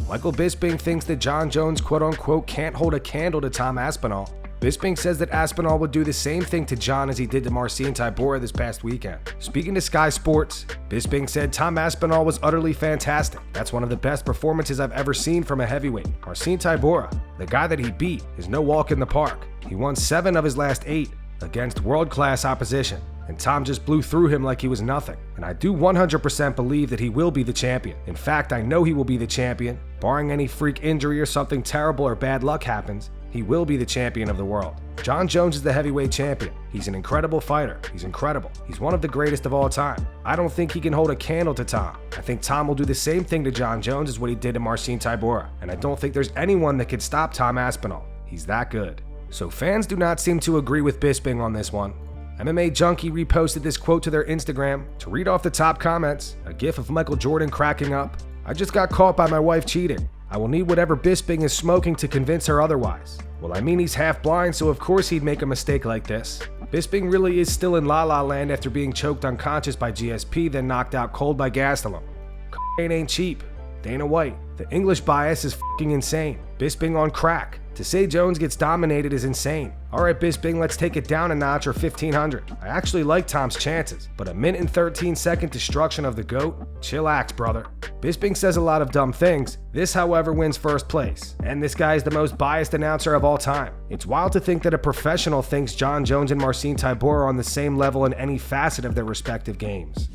Michael Bisping thinks that Jon Jones quote-unquote can't hold a candle to Tom Aspinall. Bisping says that Aspinall would do the same thing to Jon as he did to Marcin Tybura this past weekend. Speaking to Sky Sports, Bisping said Tom Aspinall was utterly fantastic. That's one of the best performances I've ever seen from a heavyweight. Marcin Tybura, the guy that he beat, is no walk in the park. He won 7 of his last 8 against world-class opposition, and Tom just blew through him like he was nothing. And I do 100% believe that he will be the champion. In fact, I know he will be the champion. Barring any freak injury or something terrible or bad luck happens, he will be the champion of the world. Jon Jones is the heavyweight champion. He's an incredible fighter. He's incredible. He's one of the greatest of all time. I don't think he can hold a candle to Tom. I think Tom will do the same thing to Jon Jones as what he did to Marcin Tybura. And I don't think there's anyone that can stop Tom Aspinall. He's that good. So fans do not seem to agree with Bisping on this one. MMA Junkie reposted this quote to their Instagram. To read off the top comments, a gif of Michael Jordan cracking up. I just got caught by my wife cheating. I will need whatever Bisping is smoking to convince her otherwise. Well, I mean, he's half blind, so of course he'd make a mistake like this. Bisping really is still in La La Land after being choked unconscious by GSP, then knocked out cold by Gastelum. Cocaine ain't cheap. Dana White. The English bias is fucking insane. Bisping on crack. To say Jones gets dominated is insane. Alright Bisping, let's take it down a notch or 1500. I actually like Tom's chances, but a minute and 13-second destruction of the GOAT? Chillax, brother. Bisping says a lot of dumb things. This, however, wins first place. And this guy is the most biased announcer of all time. It's wild to think that a professional thinks Jon Jones and Marcin Tybura are on the same level in any facet of their respective games.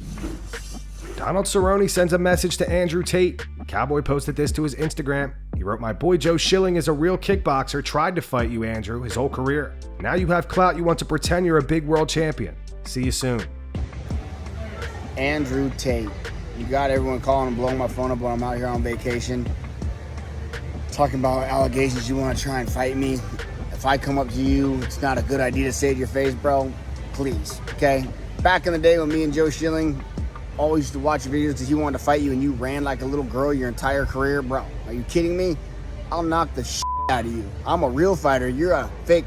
Donald Cerrone sends a message to Andrew Tate. Cowboy posted this to his Instagram. He wrote, "My boy Joe Schilling is a real kickboxer, tried to fight you, Andrew, his whole career. Now you have clout, you want to pretend you're a big world champion. See you soon." Andrew Tate. You got everyone calling and blowing my phone up when I'm out here on vacation. Talking about allegations you want to try and fight me. If I come up to you, it's not a good idea to say it to your face, bro. Please, okay? Back in the day when me and Joe Schilling always used to watch your videos because he wanted to fight you and you ran like a little girl your entire career, bro. Are you kidding me? I'll knock the shit out of you. I'm a real fighter. You're a fake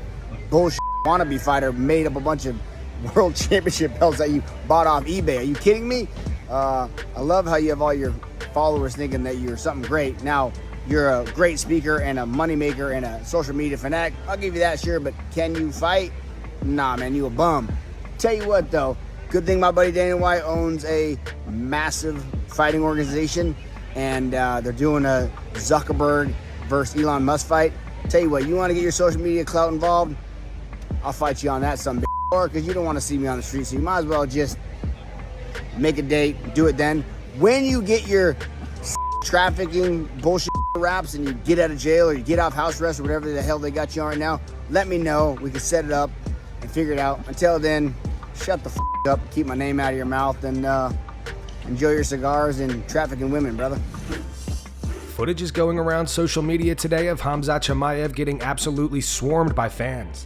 bullshit wannabe fighter made up a bunch of world championship belts that you bought off eBay. Are you kidding me? I love how you have all your followers thinking that you're something great. Now, you're a great speaker and a moneymaker and a social media fanatic. I'll give you that, sure, but can you fight? Nah, man, you a bum. Tell you what, though. Good thing my buddy Dana White owns a massive fighting organization, and they're doing a Zuckerberg versus Elon Musk fight. Tell you what, you want to get your social media clout involved? I'll fight you on that some bitch, because you don't want to see me on the street, so you might as well just make a date, do it then. When you get your trafficking bullshit raps and you get out of jail or you get off house arrest or whatever the hell they got you on right now, let me know. We can set it up and figure it out. Until then, shut the up, keep my name out of your mouth, and enjoy your cigars and trafficking women, brother. Footage is going around social media today of Khamzat Chimaev getting absolutely swarmed by fans.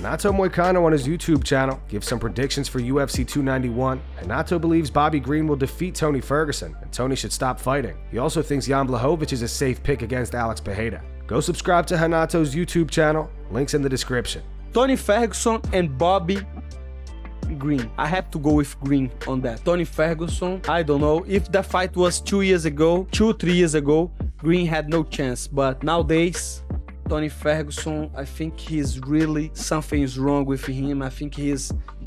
Renato Moicano on his YouTube channel gives some predictions for UFC 291. Renato believes Bobby Green will defeat Tony Ferguson, and Tony should stop fighting. He also thinks Jan Blachowicz is a safe pick against Alex Pereira. Go subscribe to Renato's YouTube channel, links in the description. Tony Ferguson and Bobby Green. I have to go with Green on that. Tony Ferguson, I don't know. If the fight was 3 years ago, Green had no chance. But nowadays, Tony Ferguson, I think he's really, something is wrong with him. I think he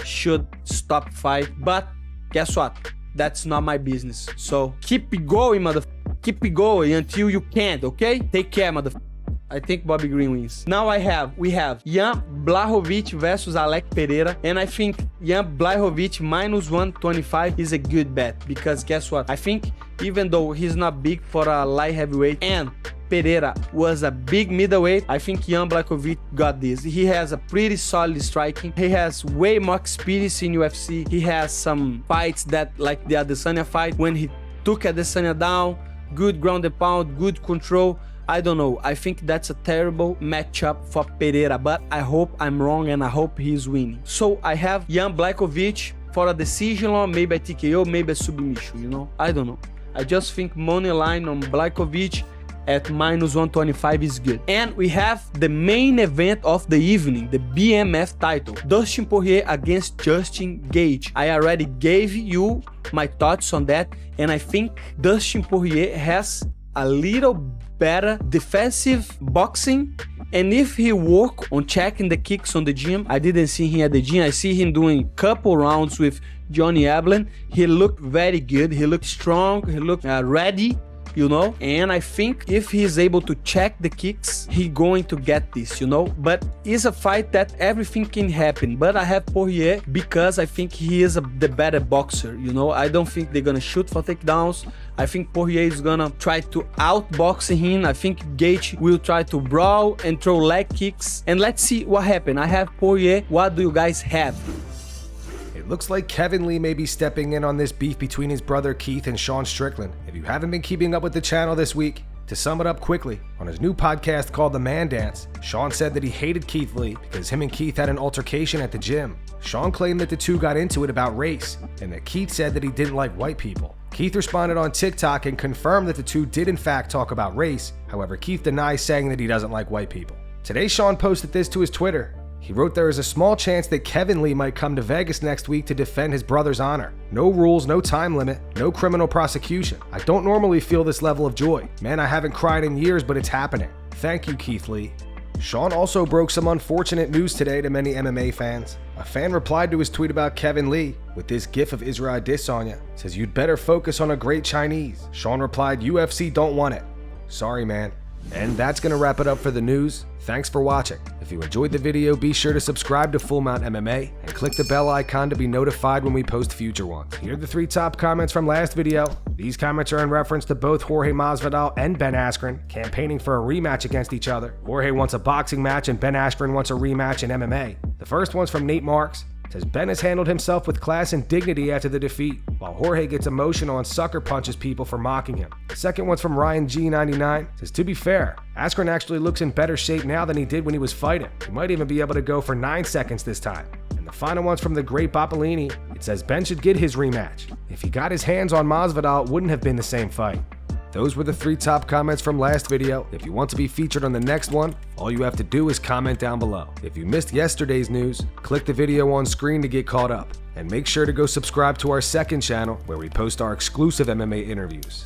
should stop fight. But guess what? That's not my business. So keep it going, motherfucker. Keep it going until you can't, okay? Take care, motherfucker. I think Bobby Green wins. Now we have Jan Blachowicz versus Alex Pereira, and I think Jan Blachowicz minus 125 is a good bet, because guess what? I think even though he's not big for a light heavyweight, and Pereira was a big middleweight, I think Jan Blachowicz got this. He has a pretty solid striking. He has way more experience in UFC. He has some fights that, like the Adesanya fight, when he took Adesanya down, good ground and pound, good control. I don't know. I think that's a terrible matchup for Pereira, but I hope I'm wrong and I hope he's winning. So I have Jan Blachowicz for a decision or maybe a TKO, maybe a submission, you know? I don't know. I just think money line on Blachowicz at -125 is good. And we have the main event of the evening, the BMF title. Dustin Poirier against Justin Gaethje. I already gave you my thoughts on that, and I think Dustin Poirier has a little better defensive boxing, and if he work on checking the kicks on the gym, I didn't see him at the gym, I see him doing couple rounds with Johnny Eblen. He looked very good, he looked strong, he looked ready, you know, and I think if he's able to check the kicks, he going to get this, you know. But it's a fight that everything can happen, but I have Poirier because I think he is the better boxer, you know. I don't think they're gonna shoot for takedowns. I think Poirier is gonna try to outbox him. I think Gaethje will try to brawl and throw leg kicks, and let's see what happens. I have Poirier. What do you guys have? It looks like Kevin Lee may be stepping in on this beef between his brother Keith and Sean Strickland. If you haven't been keeping up with the channel this week, to sum it up quickly, on his new podcast called The Man Dance, Sean said that he hated Keith Lee because him and Keith had an altercation at the gym. Sean claimed that the two got into it about race, and that Keith said that he didn't like white people. Keith responded on TikTok and confirmed that the two did in fact talk about race. However, Keith denies saying that he doesn't like white people. Today, Sean posted this to his Twitter. He wrote there is a small chance that Kevin Lee might come to Vegas next week to defend his brother's honor. No rules, no time limit, no criminal prosecution. I don't normally feel this level of joy. Man, I haven't cried in years, but it's happening. Thank you, Keith Lee. Sean also broke some unfortunate news today to many MMA fans. A fan replied to his tweet about Kevin Lee with this gif of Israel Adesanya. It says, "You'd better focus on a great Chinese." Sean replied, "UFC don't want it." Sorry, man. And that's going to wrap it up for the news. Thanks for watching. If you enjoyed the video, be sure to subscribe to Full Mount MMA and click the bell icon to be notified when we post future ones. Here are the 3 top comments from last video. These comments are in reference to both Jorge Masvidal and Ben Askren campaigning for a rematch against each other. Jorge wants a boxing match and Ben Askren wants a rematch in MMA. The first one's from Nate Marks. Says Ben has handled himself with class and dignity after the defeat, while Jorge gets emotional and sucker punches people for mocking him. The second one's from Ryan G99. Says, to be fair, Askren actually looks in better shape now than he did when he was fighting. He might even be able to go for 9 seconds this time. And the final one's from the great Boppolini. It says Ben should get his rematch. If he got his hands on Masvidal, it wouldn't have been the same fight. Those were the 3 top comments from last video. If you want to be featured on the next one, all you have to do is comment down below. If you missed yesterday's news, click the video on screen to get caught up. And make sure to go subscribe to our second channel where we post our exclusive MMA interviews.